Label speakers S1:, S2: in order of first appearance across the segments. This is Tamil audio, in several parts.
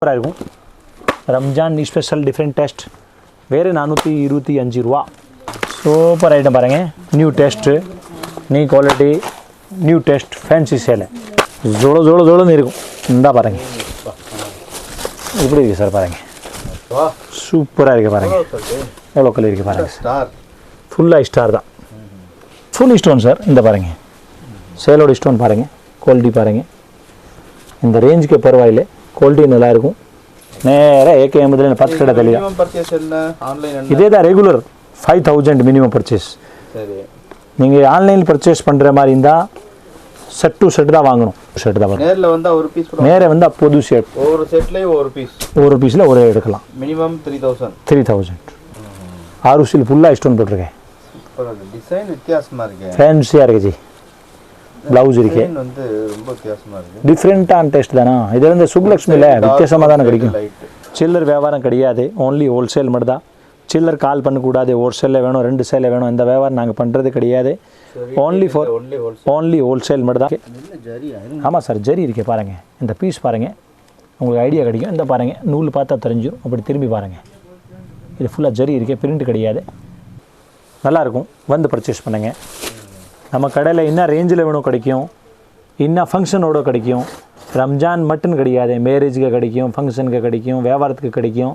S1: சூப்பராக இருக்கும். ரம்ஜான் ஸ்பெஷல் டிஃப்ரெண்ட் டேஸ்ட் வேறு 425 ரூபா. சூப்பர் ஐட்டம் பாருங்கள். New taste, new quality, new taste, fancy சேலை ஜோளோன்னு இருக்கும். இந்தா பாருங்கள் இப்படி இருக்குது சார். பாருங்கள் சூப்பராக இருக்குது. பாருங்கள் எவ்வளோ கலர் இருக்குது பாருங்கள். ஃபுல்லாக ஸ்டார் தான், ஃபுல் ஸ்டோன் சார். இந்த பாருங்கள் சேலோட ஸ்டோன் பாருங்கள், குவாலிட்டி பாருங்கள். இந்த ரேஞ்சுக்கு பரவாயில்லை, குவாலிட்டி நல்லாயிருக்கும். நேராக ஏகேஎம்ல 10 கடை தெளிவாக இதே தான். Regular 5000 minimum purchase. நீங்கள் ஆன்லைனில் பர்ச்சேஸ் பண்ணுற மாதிரி இருந்தால் செட் டு செட் தான் வாங்கணும். செட் தான் நேரில் வந்தால் ஒரு பீஸ், நேராக வந்தால் புது செட் ஒரு செட்லேயே ஒரு பீஸில் ஒரு எடுக்கலாம். மினிமம் 3000 ஆருசியில் ஃபுல்லாக ஸ்டோன் போட்டிருக்கேன். டிசைன் வித்தியாசமாக இருக்கு, ஃபேன்சியாக இருக்குது ஜி. ப்ளவுஸ் இருக்கு வந்து ரொம்ப வித்தியாசமாக இருக்குது, டிஃப்ரெண்ட்டான டேஸ்ட் தானே. இதில் வந்து சுப்லக்ஷ்மியில் வித்தியாசமாக தானே கிடைக்கும். சில்லர் வியாபாரம் கிடையாது, ஓன்லி ஹோல்சேல் மட்டும் தான். சில்லர் கால் பண்ணக்கூடாது, ஒரு சேலை வேணும் 2 சேலை வேணும், இந்த வியாபாரம் நாங்கள் பண்ணுறது கிடையாது. ஓன்லி ஹோல்சேல் மட்டும் தான். ஆமாம் சார், ஜரி இருக்கே பாருங்கள். இந்த பீஸ் பாருங்கள், உங்களுக்கு ஐடியா கிடைக்கும். இந்த பாருங்கள் நூல் பார்த்தா தெரிஞ்சிடும். அப்படி திரும்பி பாருங்கள், இது ஃபுல்லாக ஜரி இருக்கே, பிரிண்ட் கிடையாது. நல்லாயிருக்கும், வந்து பர்ச்சேஸ் பண்ணுங்கள். நம்ம கடையில் என்ன ரேஞ்சில் வேணும் கிடைக்கும், என்ன ஃபங்க்ஷனோட கிடைக்கும். ரம்ஜான் மட்டும் கிடையாது, மேரேஜுக்கு கிடைக்கும், ஃபங்க்ஷனுக்கு கிடைக்கும், வியாபாரத்துக்கு கிடைக்கும்.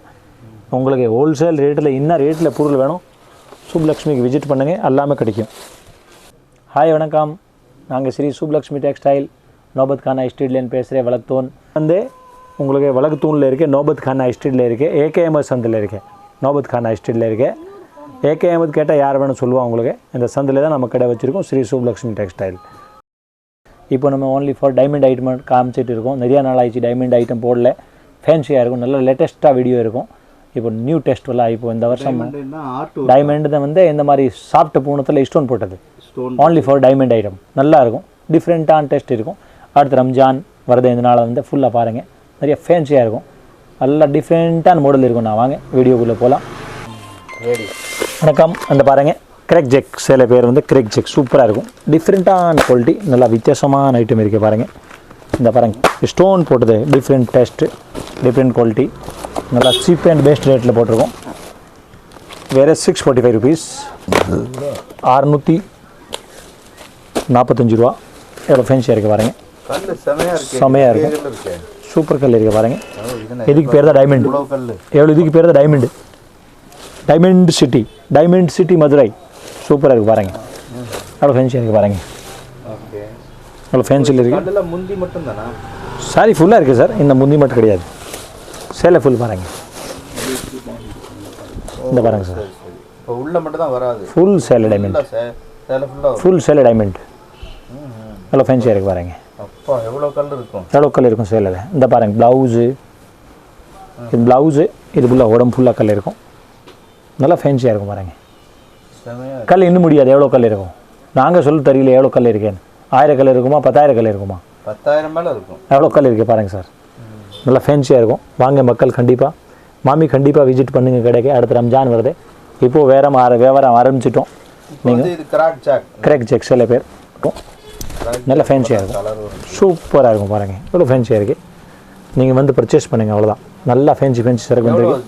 S1: உங்களுக்கு ஹோல்சேல் ரேட்டில் என்ன ரேட்டில் பொருள் வேணும் சுப்லக்ஷ்மிக்கு விசிட் பண்ணுங்கள், எல்லாமே கிடைக்கும். ஹாய் வணக்கம், நாங்கள் ஸ்ரீ சுப்லக்ஷ்மி டெக்ஸ்டைல் நோபத் கானா ஸ்ட்ரீட்லேன்னு பேசுகிறேன். வழக்தூன் வந்து உங்களுக்கு வழக்தூனில் இருக்குது, நோபத் கானா ஸ்ட்ரீட்டில் இருக்குது, ஏகேஎம்எஸ் சந்தில் இருக்குது. நோபத் கானா ஸ்ட்ரீட்டில் இருக்குது. ஏகேஎம்எஸ் கேட்டால் யார் வேணும் சொல்லுவாங்க உங்களுக்கு. இந்த சந்தில் தான் நம்ம கடை வச்சுருக்கோம், ஸ்ரீ சுப்லக்ஷ்மி டெக்ஸ்டைல். இப்போ நம்ம ஓன்லி ஃபார் டைமண்ட் ஐட்டம் காமிச்சிட்டு இருக்கோம். நிறையா நாள் ஆயிடுச்சு டைமண்ட் ஐட்டம் போடல, ஃபேன்சியாக இருக்கும், நல்ல லேட்டஸ்ட்டாக வீடியோ இருக்கும். இப்போ நியூ டெஸ்ட்லாம் இப்போ இந்த வருஷம் டைமண்ட் தான் வந்து இந்த மாதிரி சாஃப்ட் பூனத்தில் ஸ்டோன் போட்டது. ஓன்லி ஃபார் டைமண்ட் ஐட்டம் நல்லா இருக்கும், டிஃப்ரெண்ட்டான டெஸ்ட் இருக்கும். அடுத்து ரம்ஜான் வருது, இதனால் வந்து ஃபுல்லாக பாருங்கள் நிறைய ஃபேன்சியாக இருக்கும், நல்லா டிஃப்ரெண்ட்டான மாடல் இருக்கும். நான் வாங்க வீடியோக்குள்ளே போகலாம். வணக்கம். அந்த பாருங்கள் கிரெக் ஜெக் சேலை பேர் வந்து கிரெக் ஜெக், சூப்பராக இருக்கும், டிஃப்ரெண்ட்டான குவாலிட்டி, நல்லா வித்தியாசமான ஐட்டம் இருக்குது பாருங்கள். இந்த பாருங்கள் ஸ்டோன் போட்டது, டிஃப்ரெண்ட் டேஸ்ட்டு, டிஃப்ரெண்ட் குவாலிட்டி, நல்லா சீப் அண்ட் பெஸ்ட் ரேட்டில் போட்டிருக்கோம். வேறு 645 ருபீஸ், 645 ரூபா. எவ்வளோ ஃபேன்சியாக இருக்குது பாருங்கள், செமையாக இருக்கும், சூப்பர் கல் இருக்குது பாருங்கள். இதுக்கு பேர் தான் டைமண்ட். எவ்வளோ இதுக்கு பேர் தான் டைமண்டு, டைமண்ட் சிட்டி மதுரை. சூப்பராக இருக்குது பாருங்கள், எவ்வளோ ஃபேன்சியாக இருக்குது பாருங்கள். எவ்வளோ ஃபேன்சியில் இருக்குது. முந்தி மட்டும் தானே சாரி, ஃபுல்லாக இருக்குது சார். இந்த முந்தி மட்டும் கிடையாது, சேலை ஃபுல் பாருங்கள். இந்த பாருங்கள் சார், உள்ள மட்டும் தான் வராது, ஃபுல் சேலை டைமண்ட், ஃபுல் சேலை டைமண்ட். எவ்வளோ ஃபேன்சியாக இருக்குது பாருங்கள். எவ்வளோ கலர் இருக்கும் சேலையில். இந்த பாருங்கள் ப்ளவுஸு, இது ப்ளவுஸு, இது ஃபுல்லாக உடம்பு ஃபுல்லாக கல் இருக்கும், நல்லா ஃபேன்சியாக இருக்கும் பாருங்கள். கல் இன்னும் முடியாது, எவ்வளோ கல் இருக்கும் நாங்கள் சொல்ல தெரியல. எவ்வளோ கல் இருக்கேன்னு, 1000 கல் இருக்குமா, 10,000 கல் இருக்குமா, 10,000 மேலே இருக்கும். எவ்வளோ கல் இருக்குது பாருங்கள் சார், நல்லா ஃபேன்சியாக இருக்கும். வாங்க மக்கள், கண்டிப்பாக மாமி கண்டிப்பாக விசிட் பண்ணுங்க கடைக்கு. அடுத்து ரம்ஜான் வருது, இப்போது வேறு வியாபாரம் ஆரம்பிச்சிட்டோம். நீங்கள் கிராக் ஜெக் சில பேர் நல்லா ஃபேன்சியாக இருக்கும், சூப்பராக இருக்கும் பாருங்கள். எவ்வளோ ஃபேன்சியாக இருக்குது, நீங்கள் வந்து பர்ச்சேஸ் பண்ணுங்கள், அவ்வளோதான். நல்லா ஃபேன்சி சரக்கு வந்துருக்கு.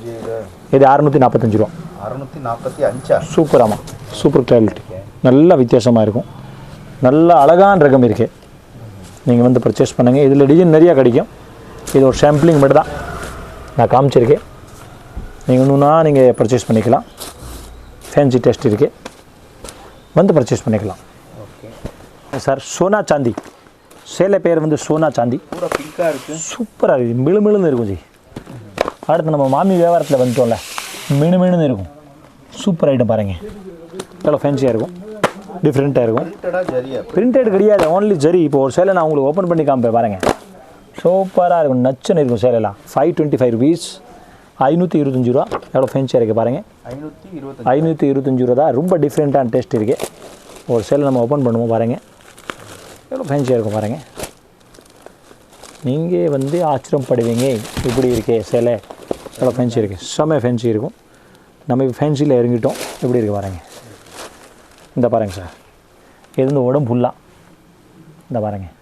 S1: இது 645 ரூபா. 645 சூப்பர். ஆமாம், சூப்பர் குவாலிட்டி, நல்ல வித்தியாசமாக இருக்கும், நல்ல அழகான ரகம் இருக்குது. நீங்கள் வந்து பர்ச்சேஸ் பண்ணுங்கள். இதில் டிசைன் நிறையா கிடைக்கும். இது ஒரு சாம்பிளிங் மட்டும் தான் நான் காமிச்சிருக்கேன். நீங்கள் இன்னும்னா நீங்கள் பர்ச்சேஸ் பண்ணிக்கலாம். ஃபேன்சி டெஸ்ட் இருக்குது, வந்து பர்ச்சேஸ் பண்ணிக்கலாம். Okay sir. சோனா சாந்தி சேலை பேர் வந்து சோனா சாந்தி, பிங்காக இருக்குது, சூப்பராக இருக்குது, மிளுமிளுன்னு இருக்கும் ஜி. அடுத்து நம்ம மாமி வியாபாரத்தில் வந்துட்டோம்ல, மினுமினுன்னு இருக்கும், சூப்பர் ஐட்டம் பாருங்கள். எவ்வளோ ஃபேன்சியாக இருக்கும், டிஃப்ரெண்ட்டாக இருக்கும். பிரிண்டட் கிடையாது, ஓன்லி ஜரி. இப்போ ஒரு சேலை நான் உங்களுக்கு ஓப்பன் பண்ணி காமிப்பேன் பாருங்கள், சூப்பராக இருக்கும், நச்சுன்னு இருக்கும் சேலைலாம். 525 ருபீஸ், 525 ரூபா. எவ்வளோ ஃபேன்சியாக இருக்குது பாருங்கள். 525 ரூபா தான், ரொம்ப டிஃப்ரெண்ட்டான டேஸ்ட் இருக்குது. ஒரு சேலை நம்ம ஓப்பன் பண்ணுவோம் பாருங்கள், எவ்வளோ ஃபேன்சியாக இருக்கும் பாருங்கள். நீங்கள் வந்து ஆச்சரியப்படுவீங்க, இப்படி இருக்கே சேலை, எவ்வளோ ஃபேன்சி இருக்குது, செம்ம ஃபேன்சி இருக்கும். நம்ம இப்போ ஃபேன்சியில் இறங்கிட்டோம், எப்படி இருக்குது பாருங்கள். இந்த பாருங்கள் சார், இது வந்து உடம்பு ஃபுல்லாக இந்த பாருங்கள்,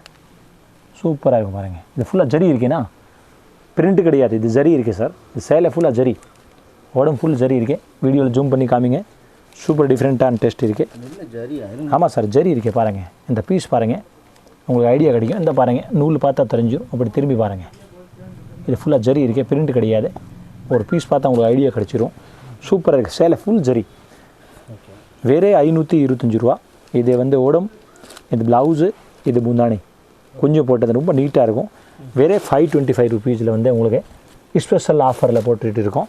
S1: சூப்பராக இருக்கும் பாருங்கள். இது ஃபுல்லாக ஜரி இருக்கேன்னா பிரிண்ட் கிடையாது, இது ஜரி இருக்குது சார். இது சேலை ஃபுல்லாக ஜரி, உடம்பு ஃபுல் ஜரி இருக்குது. வீடியோவில் ஜூம் பண்ணி காமிங்க. சூப்பர் டிஃப்ரெண்ட்டான டெஸ்ட் இருக்குது. ஆமாம் சார், ஜரி இருக்குது பாருங்கள். இந்த பீஸ் பாருங்கள், உங்களுக்கு ஐடியா கிடைக்கும். இந்த பாருங்கள், நூல் பார்த்தா தெரிஞ்சிடும். அப்படி திரும்பி பாருங்கள், இது ஃபுல்லாக ஜரி இருக்குது, பிரிண்ட் கிடையாது. ஒரு பீஸ் பார்த்தா உங்களுக்கு ஐடியா கிடச்சிரும். சூப்பராக இருக்குது. சேலை ஃபுல் ஜரி, வேறே 525 ரூபா. இது வந்து உடம்பு, இது ப்ளவுஸு, இது முந்தானி கொஞ்சம் போட்டது ரொம்ப நீட்டாக இருக்கும். வேறே 525 ருபீஸில் வந்து உங்களுக்கு ஸ்பெஷல் ஆஃபரில் போட்டுட்டு இருக்கோம்.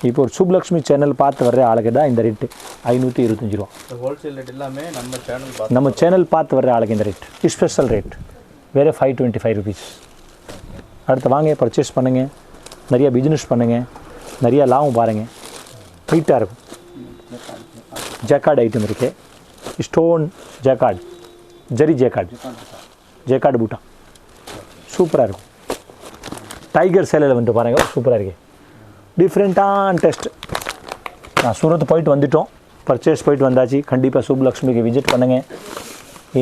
S1: இப்போ ஒரு சுப்லக்ஷ்மி சேனல் பார்த்து வர்ற ஆளுக்கு தான் இந்த ரேட்டு 525 ரூபா.
S2: ஹோல்சேல் ரேட் எல்லாமே
S1: நம்ம சேனல் பார்த்து வர்ற ஆளுக்கு இந்த ரேட் ஸ்பெஷல் ரேட், வேறே 525 ருபீஸ். அடுத்து வாங்க, பர்ச்சேஸ் பண்ணுங்கள், நிறையா பிஸ்னஸ் பண்ணுங்கள், நிறையா லாபம் பாருங்கள். நீட்டாக இருக்கும். ஜக்கார்டு ஐட்டம் இருக்குது, stone jacquard, zari jacquard, jacquard பூட்டா சூப்பராக இருக்கும். டைகர் சேலையில் வந்துட்டு பாருங்கள், சூப்பராக இருக்குது. டிஃப்ரெண்ட்டான டெஸ்ட். நான் சூரத் போயிட்டு வந்துட்டோம், பர்ச்சேஸ் போயிட்டு வந்தாச்சு. கண்டிப்பாக சுப்லக்ஷ்மிக்கு விசிட் பண்ணுங்கள்.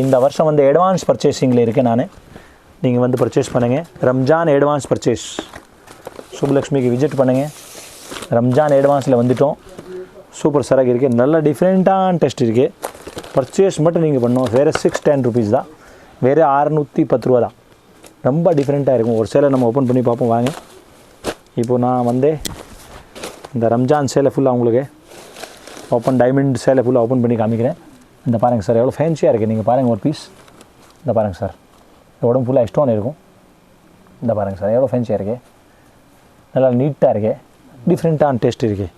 S1: இந்த வருஷம் வந்து அட்வான்ஸ் பர்ச்சேசிங்கில் இருக்கேன் நான். நீங்கள் வந்து பர்ச்சேஸ் பண்ணுங்கள். ரம்ஜான் அட்வான்ஸ் பர்ச்சேஸ், சுப்லக்ஷ்மிக்கு விசிட் பண்ணுங்கள். ரம்ஜான் அட்வான்ஸில் வந்துட்டோம். சூப்பர் சராக இருக்குது, நல்ல டிஃப்ரெண்ட்டான டெஸ்ட் இருக்குது. பர்ச்சேஸ் மட்டும் நீங்கள் பண்ணணும். வேறு 610 ருபீஸ் தான், வேறு 610 ரூபா தான். ரொம்ப டிஃப்ரெண்ட்டாக இருக்கும். ஒரு சேலை நம்ம ஓப்பன் பண்ணி பார்ப்போம் வாங்க. இப்போது நான் வந்து இந்த ரம்ஜான் சேலை ஃபுல்லாக உங்களுக்கு ஓப்பன் டைமண்ட் சேலை ஃபுல்லாக ஓப்பன் பண்ணி காமிக்கிறேன். இந்த பாருங்கள் சார், எவ்வளோ ஃபேன்சியாக இருக்குது. நீங்கள் பாருங்கள் ஒரு பீஸ், இந்த பாருங்கள் சார், உடம்பு ஃபுல்லாக ஸ்டோன் இருக்கும். இந்த பாருங்கள் சார், எவ்வளோ ஃபேன்சியாக இருக்குது, நல்லா நீட்டாக இருக்குது. டிஃப்ரெண்ட்டான டேஸ்ட் இருக்குது.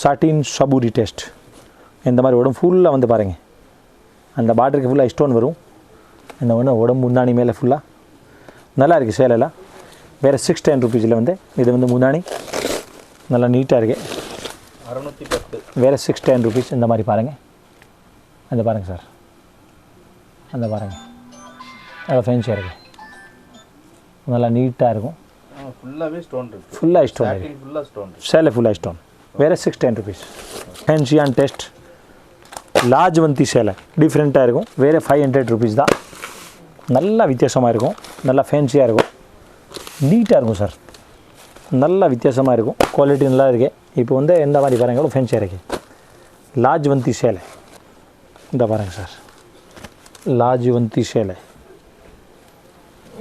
S1: சாட்டின் சபூரி டேஸ்ட். இந்த மாதிரி உடம்பு ஃபுல்லாக வந்து பாருங்கள், அந்த பார்டருக்கு ஃபுல்லாக ஸ்டோன் வரும். இந்த ஒன்று உடம்பு முந்தானி மேலே ஃபுல்லாக நல்லா இருக்குது சேலைலாம். வேறு 610 ருபீஸில் வந்து இது வந்து முந்தானி நல்லா நீட்டாக இருக்குது.
S2: 610,
S1: வேறு 610 ருபீஸ். இந்த மாதிரி பாருங்கள், அந்த பாருங்கள் சார், அந்த பாருங்கள், நல்லா ஃபேன்சியாக இருக்குது, நல்லா நீட்டாக இருக்கும்.
S2: ஃபுல்லாகவே ஸ்டோன் இருக்குது,
S1: ஃபுல்லாக ஸ்டோன்,
S2: ஃபுல்லாக ஸ்டோன்,
S1: சேலை ஃபுல்லாக ஸ்டோன். வேறு 610 ருபீஸ். ஃபேன்சியான் டெஸ்ட் லாஜ்வந்தி சேலை டிஃப்ரெண்ட்டாக இருக்கும். வேறு 500 ருபீஸ் தான். நல்லா வித்தியாசமாக இருக்கும், நல்லா ஃபேன்சியாக இருக்கும், நீட்டாக இருக்கும் சார். நல்லா வித்தியாசமாக இருக்கும், குவாலிட்டி நல்லா இருக்குது. இப்போ வந்து எந்த மாதிரி பாருங்கள், ஃபேன்சியாக இருக்குது. லாஜ்வந்தி சேலை, இந்த பாருங்கள் சார், லாஜ்வந்தி சேலை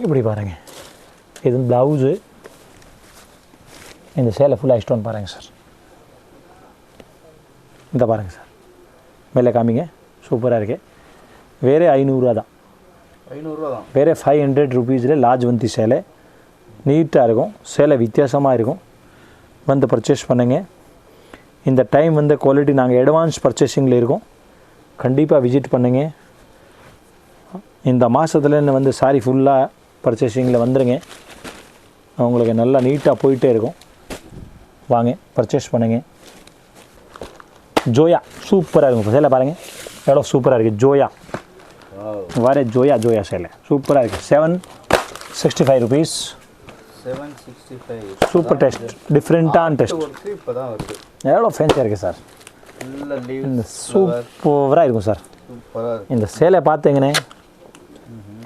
S1: இப்படி பாருங்கள். இது ப்ளவுஸு, இந்த சேலை ஃபுல்லாக ஸ்டோன் பாருங்கள் சார். இந்த பாருங்கள் சார், மேலே காமிங்க, சூப்பராக இருக்குது. வேறு 500 ரூபா தான்,
S2: 500 ரூபா தான்.
S1: வேறு 500 ருபீஸில் லாஜ்வந்தி சேலை நீட்டாக இருக்கும். சேலை வித்தியாசமாக இருக்கும். வந்து பர்ச்சேஸ் பண்ணுங்க. இந்த டைம் வந்து குவாலிட்டி நாங்கள் அட்வான்ஸ் பர்ச்சேசிங்கில் இருக்கோம். கண்டிப்பாக விசிட் பண்ணுங்க. இந்த மாதத்துல வந்து சாரி ஃபுல்லாக பர்ச்சேசிங்கில் வந்துடுங்க. உங்களுக்கு நல்லா நீட்டாக போயிட்டே இருக்கும். வாங்க பர்ச்சேஸ் பண்ணுங்க. ஜோயா சூப்பராக இருக்கும். சேலை பாருங்கள் எவ்வளோ சூப்பராக இருக்குது. ஜோயா வேறு ஜோயா சேலை சூப்பராக இருக்குது. 765 ருபீஸ்.
S2: 765
S1: சூப்பர் டெஸ்ட், டிஃப்ரெண்ட்டான டெஸ்ட். எவ்வளோ ஃபேன்சியாக இருக்குது சார். இந்த சூப்பராக இருக்கும் சார். இந்த சேலை பார்த்தீங்கன்னே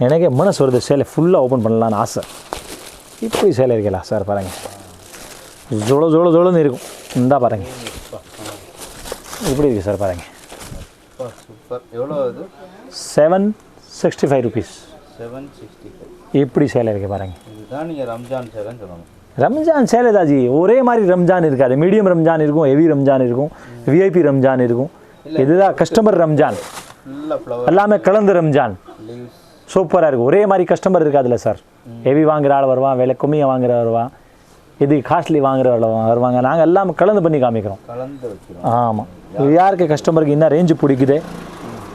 S1: எனக்கே மனசு வருது. சேலை ஃபுல்லாக ஓப்பன் பண்ணலான்னு ஆசை. இப்படி சேலை இருக்கலாம் சார் பாருங்கள். ஜோளோன்னு இருக்கும். இந்தா பாருங்கள் இப்படி இருக்குது சார் பாருங்கள். 765 ருபீஸ்.
S2: 765
S1: இப்படி சேலை இருக்குது பாருங்கள்.
S2: இதுதான் நீங்கள் ரம்ஜான் சேலைன்னு சொல்லணும்.
S1: ரம்ஜான் சேலை தாஜி ஒரே மாதிரி ரம்ஜான் இருக்காது. மீடியம் ரம்ஜான் இருக்கும், ஹெவி ரம்ஜான் இருக்கும், விஐபி ரம்ஜான் இருக்கும். இதுதான் கஸ்டமர் ரம்ஜான், எல்லாமே கலந்து ரம்ஜான். சூப்பராக இருக்கும். ஒரே மாதிரி கஸ்டமர் இருக்காதுல்ல சார். ஹெவி வாங்குற ஆள் வருவான், விலை கம்மியாக வாங்குற வருவான், இது காஸ்ட்லி வாங்குற வருவாங்க. நாங்கள் எல்லாம் கலந்து பண்ணி காமிக்கிறோம். ஆமாம், இது யாருக்கு கஸ்டமருக்கு என்ன ரேஞ்சு பிடிக்குது.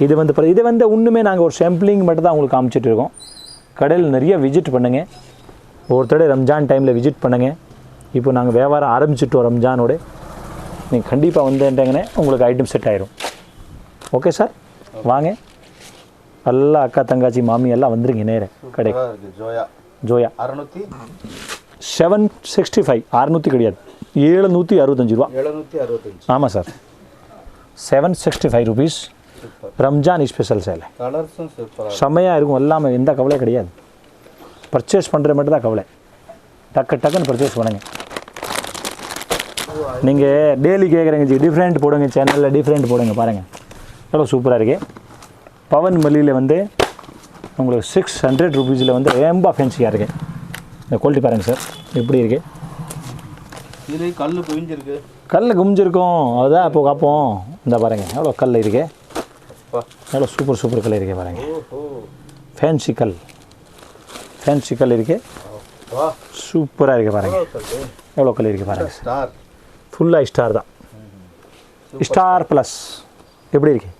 S1: இது வந்து ஒன்றுமே நாங்கள் ஒரு சாம்பிளிங் மட்டும் தான் உங்களுக்கு காமிச்சிட்டு இருக்கோம். கடையில் நிறைய விசிட் பண்ணுங்கள். ஒருத்தடவை ரம்ஜான் டைமில் விசிட் பண்ணுங்கள். இப்போ நாங்கள் வியாபாரம் ஆரம்பிச்சிட்டோம் ரம்ஜானோட. நீங்கள் கண்டிப்பாக வந்துட்டீங்கன்னே உங்களுக்கு ஐட்டம் செட் ஆயிரும். ஓகே சார், வாங்க எல்லாம் அக்கா தங்காச்சி மாமி எல்லாம் வந்துருங்க நேரம் கடை. ஜோயா 765. 600 கிடையாது, 765 ரூபா. ஆமாம் சார், 765 ருபீஸ். ரம்ஜான் ஸ்பெஷல் சேலை செம்மையாக இருக்கும். எல்லாமே எந்த கவலையும் கிடையாது. பர்ச்சேஸ் பண்ணுற மட்டும் தான் கவலை. டக்கு டக்குன்னு பர்ச்சேஸ் பண்ணுங்கள். நீங்கள் டெய்லி கேட்குறீங்க ஜி டிஃப்ரெண்ட் போடுங்க, சேனலில் டிஃப்ரெண்ட் போடுங்க. பாருங்கள் எவ்வளோ சூப்பராக இருக்குது. பவன் மல்லியில் வந்து உங்களுக்கு 600 ருபீஸில் வந்து ரொம்ப ஃபேன்சியாக இருக்குது. இந்த குவாலிட்டி பாருங்கள் சார் எப்படி இருக்குது.
S2: இதில் கல் குவிஞ்சிருக்கு.
S1: கல் குமிஞ்சிருக்கும் அதுதான் இப்போ காப்போம். இந்த பாருங்கள் எவ்வளோ கல் இருக்குது, எவ்வளோ சூப்பர் கல் இருக்குது பாருங்கள். ஃபேன்சி கல் இருக்குது, சூப்பராக இருக்குது பாருங்கள். எவ்வளோ கல் இருக்குது பாருங்கள்.
S2: ஸ்டார்
S1: ஃபுல்லாக ஸ்டார் தான், ஸ்டார் ப்ளஸ் எப்படி இருக்குது.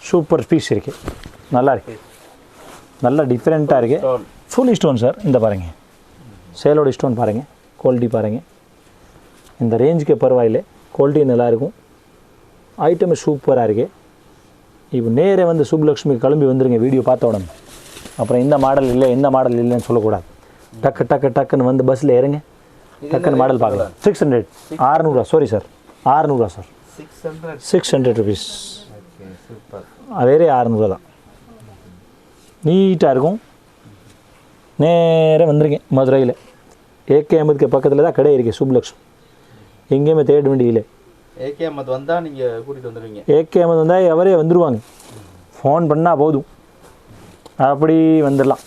S1: சூப்பர் பீஸ் இருக்குது, நல்லா இருக்குது, நல்லா டிஃப்ரெண்ட்டாக இருக்குது. Full stone sir. இந்த பாருங்கள் சேலோட ஸ்டோன் பாருங்கள், குவாலிட்டி பாருங்கள். இந்த ரேஞ்சுக்கு பரவாயில்லை, குவாலிட்டி நல்லாயிருக்கும், ஐட்டமே சூப்பராக இருக்குது. இப்போ நேரே வந்து சுப்லக்ஷ்மி கிளம்பி வந்துடுங்க வீடியோ பார்த்த உடனே. அப்புறம் இந்த மாடல் இல்லை இந்த மாடல் இல்லைன்னு சொல்லக்கூடாது. டக்குன்னு வந்து பஸ்ஸில் இறங்க டக்குன்னு மாடல் பார்க்கலாம். 600 600 சாரி சார் 600 சார் 600 ருபீஸ். வேறே 600 தான். நீட்டாக இருக்கும். நேராக வந்துருங்க மதுரையில் ஏகே அஹமதுக்கு பக்கத்தில் தான் கடை இருக்குது சுப்லக்ஷ்மி. எங்கேயுமே தேட வேண்டியதில்லை.
S2: ஏகே அஹமத் வந்தால் நீங்கள் கூட்டிகிட்டு வந்துடுவீங்க.
S1: ஏகே அஹமத் வந்தால் அவரே வந்துடுவாங்க, ஃபோன் பண்ணால் போதும் அப்படி வந்துடலாம்.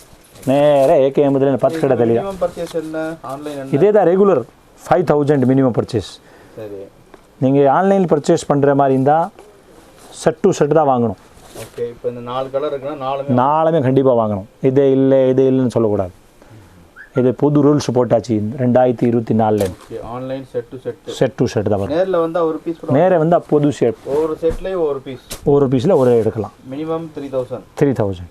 S1: நேராக ஏகே அஹமதில் 10 கடை தள்ளி தான்.
S2: பர்ச்சேஸ் என்ன ஆன்லைன்
S1: இதே தான் ரெகுலர் 5000 மினிமம் பர்ச்சேஸ்.
S2: சரி,
S1: நீங்கள் ஆன்லைனில் பர்ச்சேஸ் பண்ணுற மாதிரி இருந்தால் செட் டு செட் தான் வாங்கணும்.
S2: ஓகே. இப்போ இந்த 4 கலர் இருக்குன்னா
S1: நாலுமே கண்டிப்பாக வாங்கணும். இது இல்லைன்னு சொல்லக்கூடாது. இது புது ரூல்ஸ் போட்டாச்சு 2024.
S2: ஆன்லைன் செட்
S1: டு செட் தான் வரும்.
S2: நேரில் வந்தால் ஒரு பீஸ்,
S1: நேரே வந்தால் புது செட்
S2: ஒரு செட்லேயே ஒரு பீஸ்,
S1: ஒரு பீஸில் ஒரு எடுக்கலாம்.
S2: மினிமம் 3000.
S1: 3000.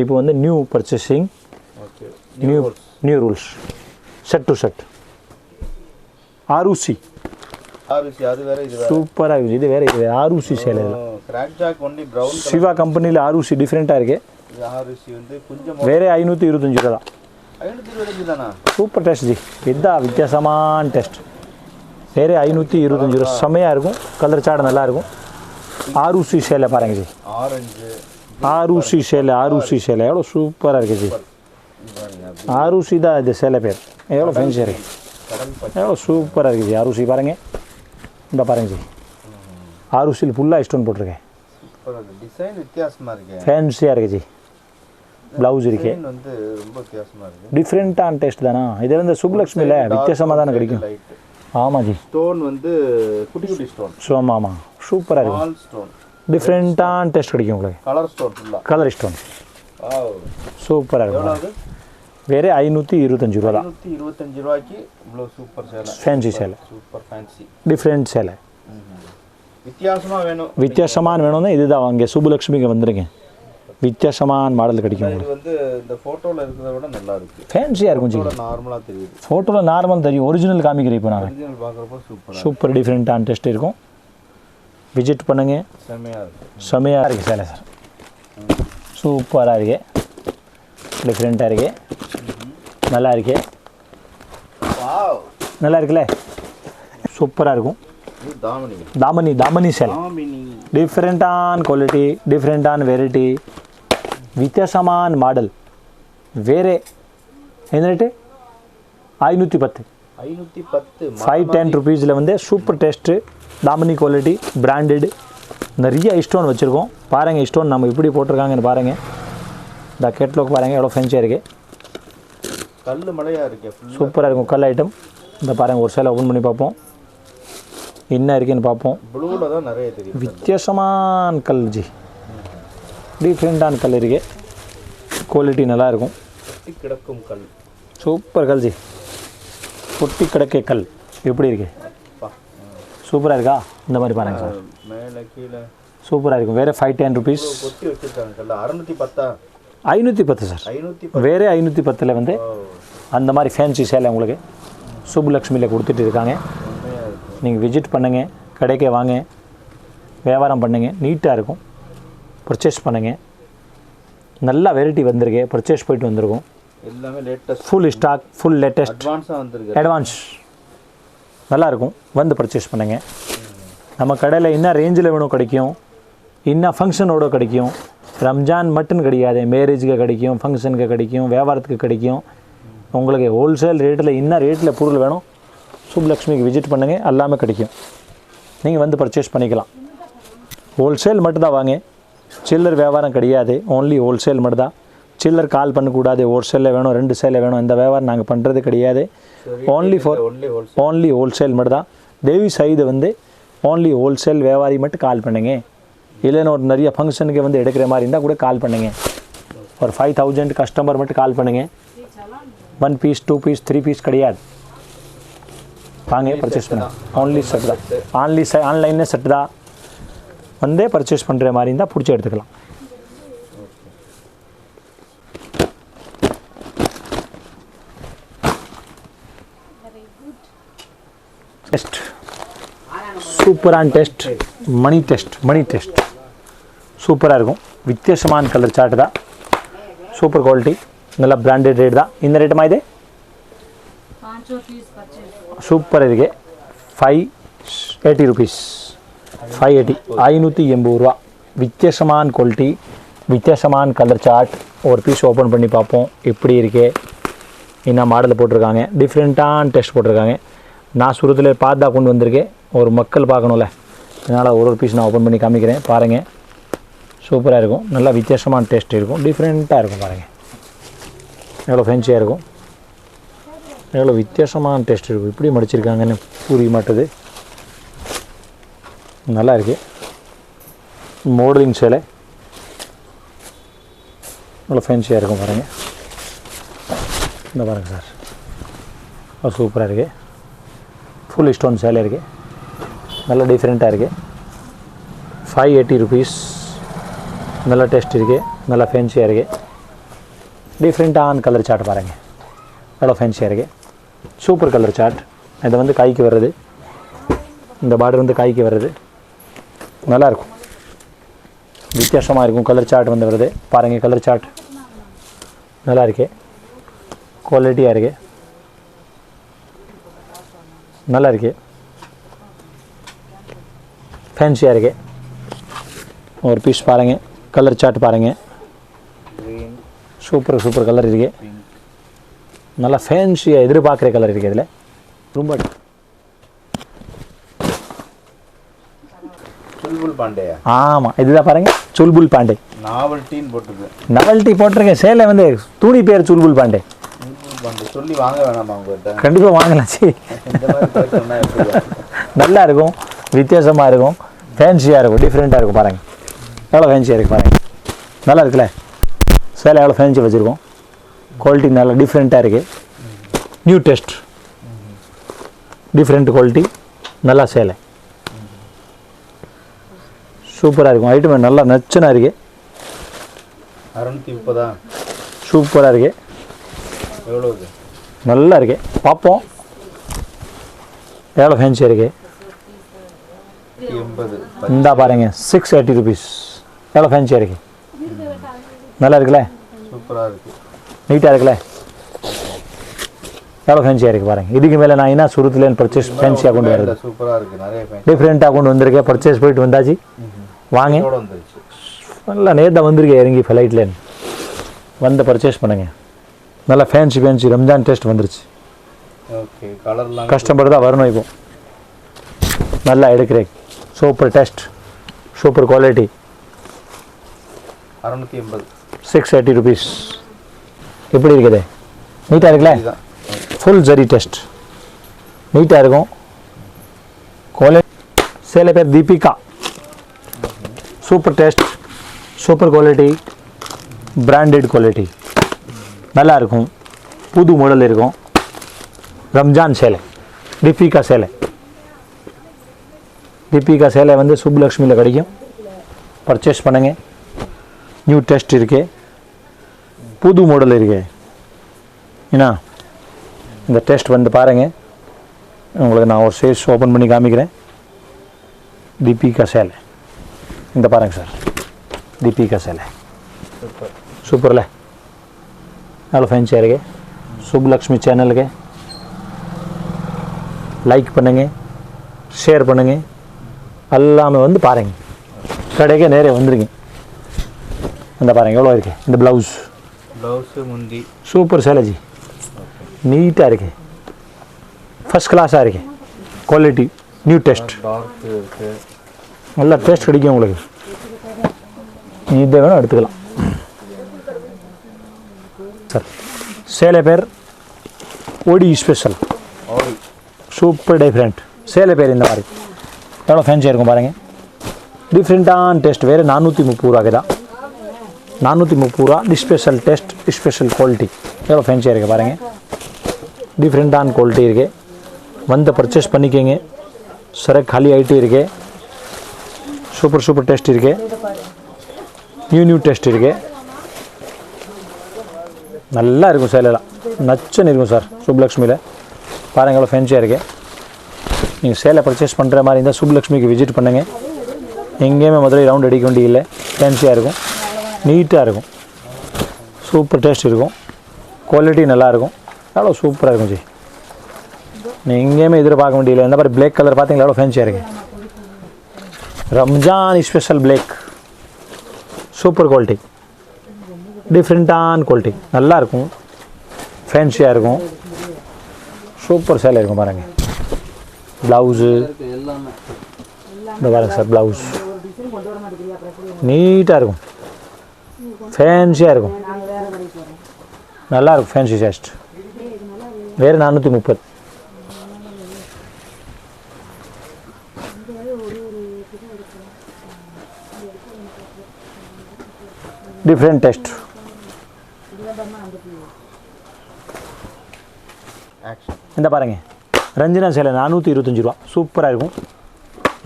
S1: இப்போ வந்து new purchasing,
S2: okay,
S1: new rules set to set. ஆர்யூசி
S2: அது வேற, இது வேற.
S1: சூப்பராக இருக்குது. இது வேறு ஆர்யூசி சேலை.
S2: Crack jack only brown.
S1: Siva கம்பெனியில் ஆர்யூசி டிஃப்ரெண்ட்டாக இருக்குது.
S2: ஆர்யூசி வந்து கொஞ்சம்
S1: வேறு 525 ரூபா தான்.
S2: 525 தானா?
S1: சூப்பர் டேஸ்ட் ஜி, இதுதான் வித்தியாசமான டேஸ்ட். வேறு 525 ரூபா செம்மையாக இருக்கும். கலர் சாட் நல்லாயிருக்கும். ஆர்யூசி சேலை பாருங்க ஜி,
S2: ஆரஞ்சு
S1: ஆர்யூசி சேலை எவ்வளோ சூப்பராக இருக்குது ஜி. ஆர்யூசி தான் இது சேலை பேர். எவ்வளோ ஃபேன்சியாக இருக்குது, எவ்வளோ சூப்பராக இருக்குது ஜி. ஆர்யூசி பாருங்கள், இந்த பாருங்க ஜி. ஆர்யூசியில் ஃபுல்லாக ஸ்டோன் போட்டிருக்கேன்.
S2: டிசைன் வித்தியாசமாக இருக்கு,
S1: ஃபேன்சியாக இருக்குது ஜி. ப்ளவுஸ் இருக்கு,
S2: வந்து ரொம்ப வித்தியாசமாக இருக்குது.
S1: டிஃப்ரெண்ட்டான டேஸ்ட் தானே. இது வந்து சுப்லக்ஷ்மியில் வித்தியாசமாக தானே கிடைக்கும். ஆமாம் ஜி.
S2: ஸ்டோன் வந்து குட்டி ஸ்டோன்.
S1: ஆமாம் சூப்பராக இருக்கும்.
S2: ஸ்டோன்
S1: டிஃப்ரெண்ட்டான டேஸ்ட் கிடைக்கும் உங்களுக்கு.
S2: கலர் ஸ்டோன் ஃபுல்லாக,
S1: கலர் ஸ்டோன் சூப்பராக இருக்கும். வேறு 525 ரூபா தான்.
S2: 525 ரூபாய்க்கு இவ்வளோ சூப்பர் சேலை,
S1: ஃபேன்சி சேலை,
S2: சூப்பர் ஃபேன்சி
S1: டிஃப்ரெண்ட் சேலை.
S2: வித்தியாசமாக
S1: வேணும்னா இதுதான் அங்கே சுப்புலக்ஷ்மிக்கு வந்துடுங்க. வித்தியாசமான மாடல் கிடைக்கும்.
S2: இது வந்து இந்த ஃபோட்டோவில் இருக்கிறத விட நல்லா இருக்குது,
S1: ஃபேன்சியாக இருக்கும் ஜி.
S2: நார்மலாக தெரியுது,
S1: ஃபோட்டோவில் நார்மல் தெரியும், ஒரிஜினல் காமிக்கிறேன் இப்போ நான்.
S2: ஒரிஜினல் பார்க்குறப்போ
S1: சூப்பர் டிஃப்ரெண்ட்டான டெஸ்ட் இருக்கும். விசிட் பண்ணுங்கள், செம்மையாக இருக்குது சேலை சார். சூப்பராக இருக்கு, டிஃப்ரெண்ட்டாக இருக்கு, நல்லா இருக்கு, நல்லா இருக்குல்ல, சூப்பராக இருக்கும். தாமனி சேலை, டிஃப்ரெண்ட்டான குவாலிட்டி, டிஃப்ரெண்ட்டான வெரைட்டி, வித்தியாசமான மாடல். வேறு என்ன ரேட்டு? 510. 510 ருபீஸில் வந்து சூப்பர் டேஸ்ட்டு, தாமனி குவாலிட்டி, பிராண்டட். நிறைய ஸ்டோன் வச்சுருக்கோம் பாருங்கள். ஸ்டோன் நம்ம இப்படி போட்டிருக்காங்கன்னு பாருங்கள். இந்த கேட்லாக் பாருங்கள் எவ்வளோ ஃபேன்சியாக இருக்குது.
S2: கல் மலையாக இருக்குது,
S1: சூப்பராக இருக்கும் கல் ஐட்டம். இந்த பாருங்கள், ஒரு சேலை ஓப்பன் பண்ணி பார்ப்போம் என்ன இருக்குன்னு பார்ப்போம்.
S2: ப்ளூவில் தான் நிறைய தெரியும்.
S1: வித்தியாசமான கல் ஜி, டிஃப்ரெண்ட்டான கல் இருக்கு, குவாலிட்டி நல்லாயிருக்கும்.
S2: கிடக்கும் கல்,
S1: சூப்பர் கல் ஜி. பொட்டி கிடக்கே கல் எப்படி இருக்கு, சூப்பராக இருக்கா? இந்த மாதிரி பாருங்கள் சார்,
S2: மேலே கீழே
S1: சூப்பராக இருக்கும். வேறு 510 ருபீஸ். 510 சார். வேறு 510 வந்து அந்த மாதிரி ஃபேன்சி சேலை உங்களுக்கு சுப்புலக்ஷ்மியில் கொடுத்துட்டு இருக்காங்க. நீங்கள் விசிட் பண்ணுங்க, கடைக்கே வாங்க, வியாபாரம் பண்ணுங்க, நீட்டாக இருக்கும். பர்ச்சேஸ் பண்ணுங்க. நல்லா வெரைட்டி வந்திருக்கு, பர்ச்சேஸ் போயிட்டு வந்திருக்கோம்.
S2: எல்லாமே latest,
S1: full stock, full latest,
S2: அட்வான்ஸாக வந்திருக்கு.
S1: அட்வான்ஸ் நல்லாயிருக்கும். வந்து பர்ச்சேஸ் பண்ணுங்கள். நம்ம கடையில் என்ன ரேஞ்சில் வேணும் கிடைக்கும், என்ன ஃபங்க்ஷனோட கிடைக்கும். ரம்ஜான் மட்டும் கிடையாது, மேரேஜுக்கு கிடைக்கும், ஃபங்க்ஷனுக்கு கிடைக்கும், வியாபாரத்துக்கு கிடைக்கும். உங்களுக்கு ஹோல்சேல் ரேட்டில் என்ன ரேட்டில் பொருள் வேணும் சுப்லக்ஷ்மிக்கு விசிட் பண்ணுங்கள், எல்லாமே கிடைக்கும். நீங்கள் வந்து பர்ச்சேஸ் பண்ணிக்கலாம். ஹோல்சேல் மட்டும்தான் வாங்க, சில்லர் வியாபாரம் கிடையாது. ஓன்லி ஹோல்சேல் மட்டும்தான். சில்லர் கால் பண்ணக்கூடாது. ஒரு சேலை வேணும், 2 சேலை வேணும், இந்த வியாபாரம் நாங்கள் பண்ணுறது கிடையாது. ஓன்லி ஹோல்சேல் மட்டும்தான். தேவி சைடு வந்து ஓன்லி ஹோல்சேல் வியாபாரி மட்டும் கால் பண்ணுங்க. இல்லைன்னா ஒரு நிறைய ஃபங்க்ஷனுக்கு வந்து எடுக்கிற மாதிரி இருந்தால் கூட கால் பண்ணுங்க. ஒரு 5000 கஸ்டமர் மட்டும் கால் பண்ணுங்க. 1 பீஸ் 2 பீஸ் 3 பீஸ் கிடையாது. வாங்க பர்ச்சேஸ் பண்ணுங்க. ஓன்லி செட் தான். ஆன்லைனில் செட் தான். வந்தே பர்ச்சேஸ் பண்ணுற மாதிரி இருந்தால் பிடிச்சி எடுத்துக்கலாம். டெஸ்ட் சூப்பரான டெஸ்ட், மணி டெஸ்ட் சூப்பராக இருக்கும். வித்தியாசமான கலர் சார்ட் தான், சூப்பர் குவாலிட்டி, நல்லா பிராண்டட் ரேட் தான். இந்த ரேட்டுமா இது சூப்பர் இருக்கு. 580 ருபீஸ், 580 580 ரூபா. வித்தியாசமான குவாலிட்டி, வித்தியாசமான கலர் சார்ட். ஒரு பீஸ் ஓப்பன் பண்ணி பார்ப்போம் எப்படி இருக்கு. என்ன மாடலில் போட்டிருக்காங்க, டிஃப்ரெண்ட்டான டெஸ்ட் போட்டிருக்காங்க. நான் சுரத்தில் பார்த்தா கொண்டு வந்திருக்கேன், ஒரு மக்கள் பார்க்கணும்ல, அதனால் ஒரு பீஸ் நான் ஓப்பன் பண்ணி காமிக்கிறேன். பாருங்கள், சூப்பராக இருக்கும். நல்லா வித்தியாசமான டேஸ்ட் இருக்கும், டிஃப்ரெண்ட்டாக இருக்கும். பாருங்கள் எவ்வளோ ஃபேன்சியாக இருக்கும், எவ்வளோ வித்தியாசமான டேஸ்ட் இருக்கும். இப்படி மடிச்சிருக்காங்கன்னு புரிய மாட்டுது. நல்லா இருக்குது. மாடலிங் சேலை எவ்வளோ ஃபேன்சியாக இருக்கும். பாருங்கள், இந்த பாருங்கள் சார், சூப்பராக இருக்குது. ஃபுல் ஸ்டோன் சேலை இருக்குது, நல்லா டிஃப்ரெண்ட்டாக இருக்குது. 580 ருபீஸ். நல்லா டேஸ்ட் இருக்குது, நல்லா ஃபேன்சியாக இருக்குது. டிஃப்ரெண்ட்டான கலர் சார்ட் பாருங்கள், எவ்வளோ ஃபேன்சியாக இருக்குது. Super colour chart. இது வந்து கைக்கு வர்றது, இந்த பார்டர் வந்து கைக்கு வர்றது நல்லாயிருக்கும், வித்தியாசமாக இருக்கும். கலர் சார்ட் வந்து வருது பாருங்கள். கலர் சார்ட் நல்லா இருக்கு, குவாலிட்டியாக இருக்குது, நல்லா இருக்கு, ஃபேன்சியாக இருக்கு. ஒரு பீஸ் பாருங்கள், கலர் சார்ட் பாருங்கள், சூப்பர் கலர் இருக்கு. நல்லா ஃபேன்சியாக எதிர்பார்க்குற கலர் இருக்குது. இதில் ரொம்ப
S2: சுல்புல் பாண்டே.
S1: ஆமாம், இதுதான் பாருங்கள், சுல்புல் பாண்டே. நாவல்ட்டி போட்டிருக்கேன். சேலை வந்து துணி பேர் சுல்புல் பாண்டே.
S2: சொல்லி வாங்க வேணாமா உங்கள்கிட்ட?
S1: கண்டிப்பாக வாங்கலாம். சரி, நல்லா இருக்கும், வித்தியாசமாக இருக்கும், ஃபேன்சியாக இருக்கும், டிஃப்ரெண்ட்டாக இருக்கும். பாருங்கள் எவ்வளோ ஃபேன்சியாக இருக்குது. பாருங்கள் நல்லா இருக்குல்ல சேலை, எவ்வளோ ஃபேன்சி வச்சுருக்கோம். குவாலிட்டி நல்லா டிஃப்ரெண்ட்டாக இருக்குது. நியூ டெஸ்ட், டிஃப்ரெண்ட் குவாலிட்டி, நல்லா சேலை சூப்பராக இருக்கும். ஐட்டம் நல்லா நச்சுனா இருக்குது.
S2: 630.
S1: சூப்பராக இருக்குது,
S2: எவ்வளோ
S1: நல்லா இருக்கு. பார்ப்போம் எவ்வளோ ஃபேன்சியாக இருக்குது.
S2: 80.
S1: இந்தா பாருங்கள், 680 ருபீஸ். எவ்வளோ ஃபேன்சியாக இருக்குது, நல்லா இருக்குல்ல,
S2: சூப்பராக இருக்குது,
S1: நீட்டாக இருக்குல்ல, எவ்வளோ ஃபேன்சியாக இருக்குது. பாருங்கள், இதுக்கு மேலே நான் என்ன சுருத்துலேன்னு பர்ச்சேஸ் ஃபேன்சியாக கொண்டு வரது.
S2: சூப்பராக இருக்குது, நிறைய
S1: டிஃப்ரெண்ட்டாக கொண்டு வந்திருக்கேன். பர்ச்சேஸ் போயிட்டு வந்தாச்சு, வாங்க. நல்லா நேர்தான் வந்திருக்கேன், இறங்கி ஃப்ளைட்லேன்னு வந்து பர்ச்சேஸ் பண்ணுங்கள். நல்லா ஃபேன்சி ரம்ஜான் டேஸ்ட் வந்துருச்சு.
S2: ஓகே, கலர்லாம்
S1: கஸ்டமர் தான் வரணும். இப்போ நல்லா எடுக்கிறேன். Super taste, super quality.
S2: 680.
S1: 680 rupees. எப்படி இருக்குது, நீட்டாக இருக்குல்ல, ஃபுல் ஜரி டெஸ்ட், நீட்டாக இருக்கும். குவாலிட்டி சேலை பேர் Deepika. Super taste, super quality, branded quality, நல்லா இருக்கும். புது மாடல் இருக்கும். ரம்ஜான் சேலை, தீபிகா சேலை. தீபிகா சேலை வந்து சுப்லக்ஷ்மியில் கிடைக்கும். பர்ச்சேஸ் பண்ணுங்க. நியூ டெஸ்ட் இருக்கு, புது மாடல் இருக்கு. ஏன்னா இந்த டெஸ்ட் வந்து பாருங்கள், உங்களுக்கு நான் ஒரு சைஸ் ஓப்பன் பண்ணி காமிக்கிறேன். தீபிகா சேலை இந்த பாருங்கள் சார், தீபிகா சேலை சூப்பர்ல, எவ்வளோ ஃபேன்சியாக இருக்கு. சுப்லக்ஷ்மி சேனலுக்கு லைக் பண்ணுங்கள், ஷேர் பண்ணுங்கள், எல்லாமே வந்து பாருங்கள். கடைக்கே நேரே வந்துருங்க. அந்த பாருங்கள் எவ்வளோ இருக்குது. இந்த ப்ளவுஸ்
S2: முந்தி
S1: சூப்பர் சேலை ஜி, நீட்டாக இருக்கு, ஃபஸ்ட் கிளாஸாக இருக்கு, குவாலிட்டி நியூ டெஸ்ட்,
S2: டார்க் இருக்கு,
S1: நல்லா டேஸ்ட் கிடைக்கும் உங்களுக்கு. இதை வேணும் எடுத்துக்கலாம் சார். சேலை பேர் ஓடி ஸ்பெஷல்,
S2: ஆடி
S1: சூப்பர் டிஃப்ரெண்ட் சேலை பேர். இந்த மாதிரி எவ்வளோ ஃபேன்சியாக இருக்கும் பாருங்கள், டிஃப்ரெண்ட்டான டேஸ்ட். வேறு 430 ரூபாய்க்கு தான், 430 ரூபா. Special taste, special quality. எவ்வளோ ஃபேன்சியாக இருக்குது பாருங்கள், டிஃப்ரெண்ட்டான குவாலிட்டி இருக்குது. வந்து பர்ச்சேஸ் பண்ணிக்கோங்க. சரக்கு खाली ஆகிட்டே இருக்கு. சூப்பர் சூப்பர் டேஸ்ட் இருக்கு, நியூ டேஸ்ட் இருக்கு. நல்லா இருக்கும் சேலைலாம், நச்சுன்னு இருக்கும் சார். சுப்லக்ஷ்மியில் பாருங்கள் எவ்வளோ ஃபேன்சியாக இருக்குது. நீங்கள் சேலை பர்ச்சேஸ் பண்ணுற மாதிரி இருந்தால் சுப்லக்ஷ்மிக்கு விசிட் பண்ணுங்கள். எங்கேயுமே மதுரை ரவுண்ட் அடிக்க வேண்டியதில்லை. ஃபேன்சியாக இருக்கும், நீட்டாக இருக்கும், சூப்பர் டேஸ்ட் இருக்கும், குவாலிட்டி நல்லாயிருக்கும். எவ்வளோ சூப்பராக இருக்கும் ஜி. நீங்கள் எங்கேயுமே எதிர்பார்க்க வேண்டியதில்லை. இந்த மாதிரி பிளாக் கலர் பார்த்தீங்களா எவ்வளோ ஃபேன்சியாக இருக்குது. Ramzan special black, super quality, டிஃப்ரெண்ட்டான குவாலிட்டி, நல்லாயிருக்கும், ஃபேன்சியாக இருக்கும், சூப்பர் சேலை இருக்கும் பாருங்கள். ப்ளவுஸு
S2: எல்லாமே
S1: இந்த பாருங்கள் சார், ப்ளவுஸ் நீட்டாக இருக்கும், ஃபேன்சியாக இருக்கும், நல்லாயிருக்கும். Fancy taste. வேறு 430. Different taste.
S2: ஆக்ஷன்.
S1: இந்த பாருங்கள் ரஞ்சனா சேலை 425 ரூபா, சூப்பராக இருக்கும்.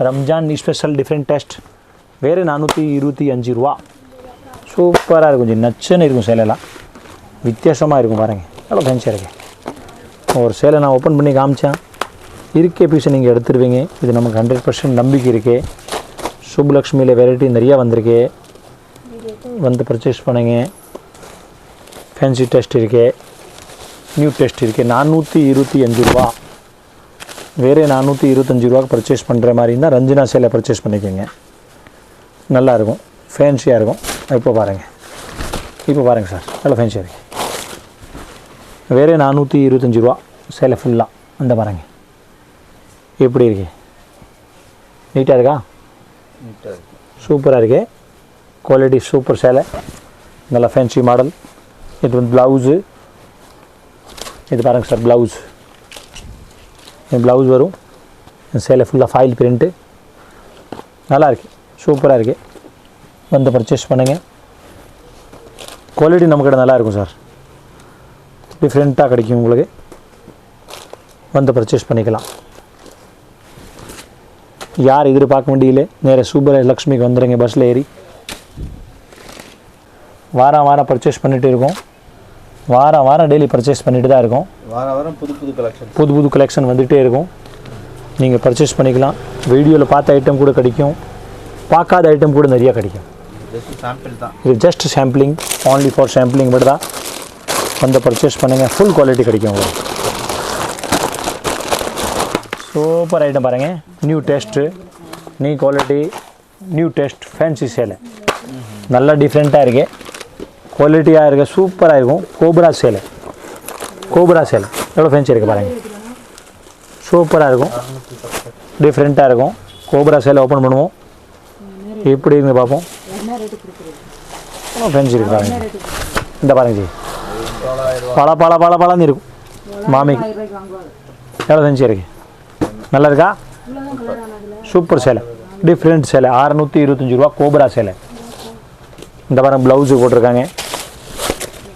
S1: Ramzan special different taste. வேறு 425 ரூபா, சூப்பராக இருக்கும் ஜி. நச்சுன்னு இருக்கும் சேலைலாம், வித்தியாசமாக இருக்கும் பாருங்கள். எவ்வளோ ஃபேன்சியாக இருக்குது. ஒரு சேலை நான் ஓப்பன் பண்ணி காமிச்சேன், இருக்கே பீஸை நீங்கள் எடுத்துருவீங்க. இது நமக்கு 100% நம்பிக்கை இருக்குது. சுப்லக்ஷ்மியில் வெரைட்டி நிறையா வந்திருக்கு, வந்து பர்ச்சேஸ் பண்ணுங்க. ஃபேன்சி டெஸ்ட் இருக்கு, நியூ டெஸ்ட் இருக்குது. 425 ரூபா. வேறு 425 ரூபாய்க்கு பர்ச்சேஸ் பண்ணுற மாதிரி இருந்தால் ரஞ்சனா சேலை பர்ச்சேஸ் பண்ணிக்கோங்க. நல்லாயிருக்கும், ஃபேன்சியாக இருக்கும். இப்போ பாருங்கள் சார், எவ்வளோ ஃபேன்சியாக இருக்குது. வேறு 425 ரூபா சேலை ஃபுல்லாக. அந்த பாருங்கள் எப்படி இருக்கு, நீட்டாக இருக்கா,
S2: நீட்டாக இருக்கு,
S1: சூப்பராக இருக்குது. குவாலிட்டி சூப்பர் சேலை, நல்லா ஃபேன்சி மாடல். இது வந்து ப்ளவுஸு. இது பாருங்கள் சார், ப்ளவுஸ். இது ப்ளவுஸ் வரும். இந்த சேலை ஃபுல்லாக ஃபாயில் பிரிண்ட்டு, நல்லாயிருக்கு, சூப்பராக இருக்குது. வந்து பர்ச்சேஸ் பண்ணுங்கள். குவாலிட்டி நம்மக்கிட்ட நல்லாயிருக்கும் சார், டிஃப்ரெண்ட்டாக கிடைக்கும் உங்களுக்கு. வந்து பர்ச்சேஸ் பண்ணிக்கலாம். யார் எதிர்பார்க்க வேண்டியதில்லை, நேராக சுப்லக்ஷ்மிக்கு வந்துடுங்க பஸ்ஸில் ஏறி. வாரம் பர்ச்சேஸ் பண்ணிகிட்டு இருக்கோம். வாரம் டெய்லி பர்ச்சேஸ் பண்ணிட்டு தான் இருக்கோம்.
S2: வாரம்
S1: புது கலெக்ஷன் வந்துகிட்டே இருக்கும். நீங்கள் பர்ச்சேஸ் பண்ணிக்கலாம். வீடியோவில் பார்த்த ஐட்டம் கூட கிடைக்கும், பார்க்காத ஐட்டம் கூட நிறையா கிடைக்கும். இது just sampling, only for sampling மட்டும் தான். வந்து பர்ச்சேஸ் பண்ணுங்கள், ஃபுல் குவாலிட்டி கிடைக்கும் உங்களுக்கு. சூப்பர் ஐட்டம் பாருங்கள், new taste, new quality, new taste, fancy சேலை. நல்லா டிஃப்ரெண்ட்டாக இருக்குது, குவாலிட்டியாக இருக்குது, சூப்பராக இருக்கும். கோப்ரா சேலை எவ்வளோ ஃபேன்சி இருக்குது பாருங்கள், சூப்பராக இருக்கும், டிஃப்ரெண்ட்டாக இருக்கும். கோப்ரா சேலை ஓப்பன் பண்ணுவோம், எப்படி இருந்து பார்ப்போம். ஃபேன்சி இருக்குது பாருங்கள். இந்த பாருங்க ஜி, பழன்னு இருக்கும். மாமிக்கு எவ்வளோ ஃபேன்சி இருக்குது, நல்லா இருக்கா, சூப்பர் சேலை, டிஃப்ரெண்ட் சேலை. 625 ரூபா கோப்ரா சேலை. இந்த பாருங்கள் ப்ளவுஸு போட்டிருக்காங்க.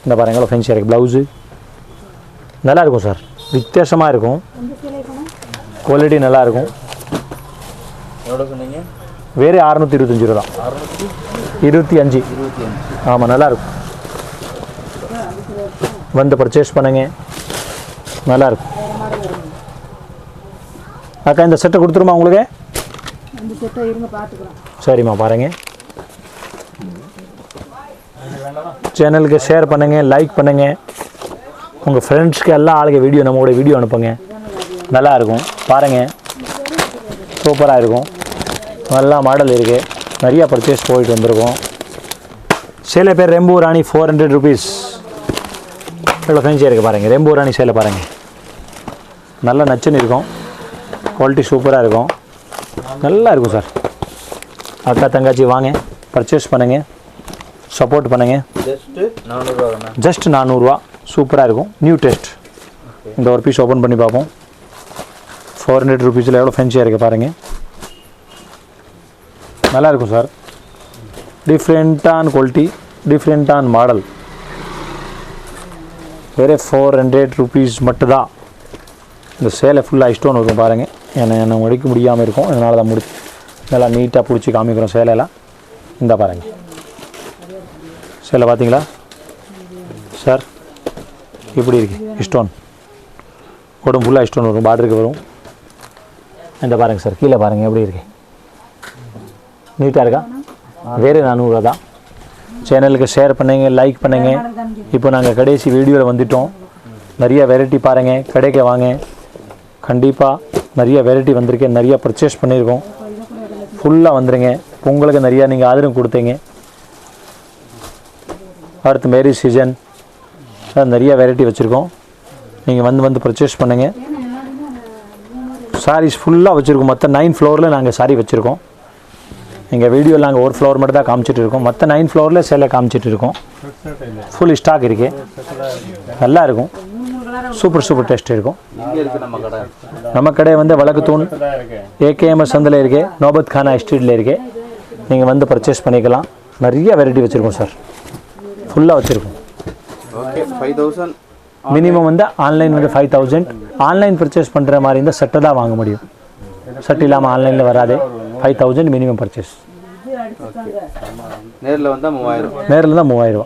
S1: இந்த பாருங்கள் எவ்வளோ ஃபேன்சியாக இருக்குது. ப்ளவுஸு நல்லாயிருக்கும் சார், வித்தியாசமாக இருக்கும், குவாலிட்டி நல்லாயிருக்கும். வேறு 625 ரூபா தான். 25. ஆமாம், நல்லாயிருக்கும். வந்து பர்ச்சேஸ் பண்ணுங்க, நல்லாயிருக்கும். அக்கா இந்த செட்டை கொடுத்துருமா உங்களுக்கு? சரிம்மா, பாருங்கள். சேனலுக்கு ஷேர் பண்ணுங்கள், லைக் பண்ணுங்கள். உங்கள் ஃப்ரெண்ட்ஸ்க்கு எல்லா ஆளுங்க நம்மளோட வீடியோ அனுப்புங்க. நல்லாயிருக்கும், பாருங்கள், சூப்பராக இருக்கும். நல்லா மாடல் இருக்குது, நிறையா பர்ச்சேஸ் போயிட்டு வந்திருக்கோம். சேலை பேர் ரெம்பு ராணி, 400 rupees. எவ்வளோ ஃபேன்சியாக இருக்குது பாருங்கள். ரெம்போ ராணி சேலை பாருங்கள், நல்லா நச்சுன்னு இருக்கும், குவாலிட்டி சூப்பராக இருக்கும், நல்லா இருக்கும் சார். அக்கா தங்காச்சி வாங்க, பர்ச்சேஸ் பண்ணுங்கள், சப்போர்ட் பண்ணுங்கள். ஜஸ்ட் 400 சூப்பராக இருக்கும். New test. இந்த ஒரு பீஸ் ஓப்பன் பண்ணி பார்ப்போம். 400 ருபீஸில் எவ்வளோ ஃபேன்சியாக இருக்குது பாருங்கள், நல்லாயிருக்கும் சார். டிஃப்ரெண்ட்டான குவாலிட்டி, டிஃப்ரெண்ட்டான மாடல். வேறு 400 ருபீஸ் மட்டும்தான். இந்த சேலை ஃபுல்லாக ஸ்டோன் இருக்கும் பாருங்கள். என்னை முடிக்க முடியாமல் இருக்கும், அதனால தான் நல்லா நீட்டாக பிடிச்சி காமிக்கிறோம் சேலையெல்லாம். இந்த பாருங்கள் சேலை பார்த்தீங்களா சார், இப்படி இருக்குது ஸ்டோன். உடம்பு ஃபுல்லாக ஸ்டோன் வரும், பார்டருக்கு வரும். இந்த பாருங்கள் சார், கீழே பாருங்கள் எப்படி இருக்குது, நீட்டாக இருக்கா. வேறு 400 தான். சேனலுக்கு ஷேர் பண்ணுங்க, லைக் பண்ணுங்க. இப்போ நாங்கள் கடைசி வீடியோவில் வந்துட்டோம். நிறைய வெரைட்டி பாருங்கள், கடைக்கு வாங்க. கண்டிப்பாக நிறைய வெரைட்டி வந்திருக்கேன், நிறைய பர்ச்சேஸ் பண்ணியிருக்கோம். ஃபுல்லாக வந்துடுங்க. பொங்கலுக்கு நிறையா நீங்கள் ஆதரவு கொடுத்தீங்க. அடுத்து மேரேஜ் சீசன் நிறைய வெரைட்டி வச்சுருக்கோம். நீங்கள் வந்து பர்ச்சேஸ் பண்ணுங்கள். சாரீஸ் ஃபுல்லாக வச்சுருக்கோம். மற்ற 9 ஃப்ளோரில் நாங்கள் சாரீ வச்சுருக்கோம். எங்கள் வீடியோவில் நாங்கள் ஒரு ஃப்ளோர் மட்டும் தான் காமிச்சிட்டு இருக்கோம். மற்ற 9 ஃப்ளோரில் சேலை காமிச்சிட்டு இருக்கோம். ஃபுல் ஸ்டாக் இருக்குது, நல்லா இருக்கும். சூப்பர் டேஸ்ட் இருக்கும். நம்ம கடை வந்து வழக்குத்தூண் AKMS சந்தில் இருக்கு, நோபத் கானா ஸ்ட்ரீட்டில் இருக்கு. நீங்கள் வந்து பர்ச்சேஸ் பண்ணிக்கலாம். நிறைய வெரைட்டி வச்சுருக்கோம் சார், ஃபுல்லாக வச்சுருக்கோம். மினிமம் வந்து ஆன்லைன் வந்து 5000. ஆன்லைன் பர்ச்சேஸ் பண்ணுற மாதிரி இருந்தால் செட்டை தான் வாங்க முடியும். செட் இல்லாமல் ஆன்லைனில் வராது. 5000 மினிமம் பர்ச்சேஸ்.
S2: நேரில் வந்தால் 3000.
S1: நேரில் தான் 3000.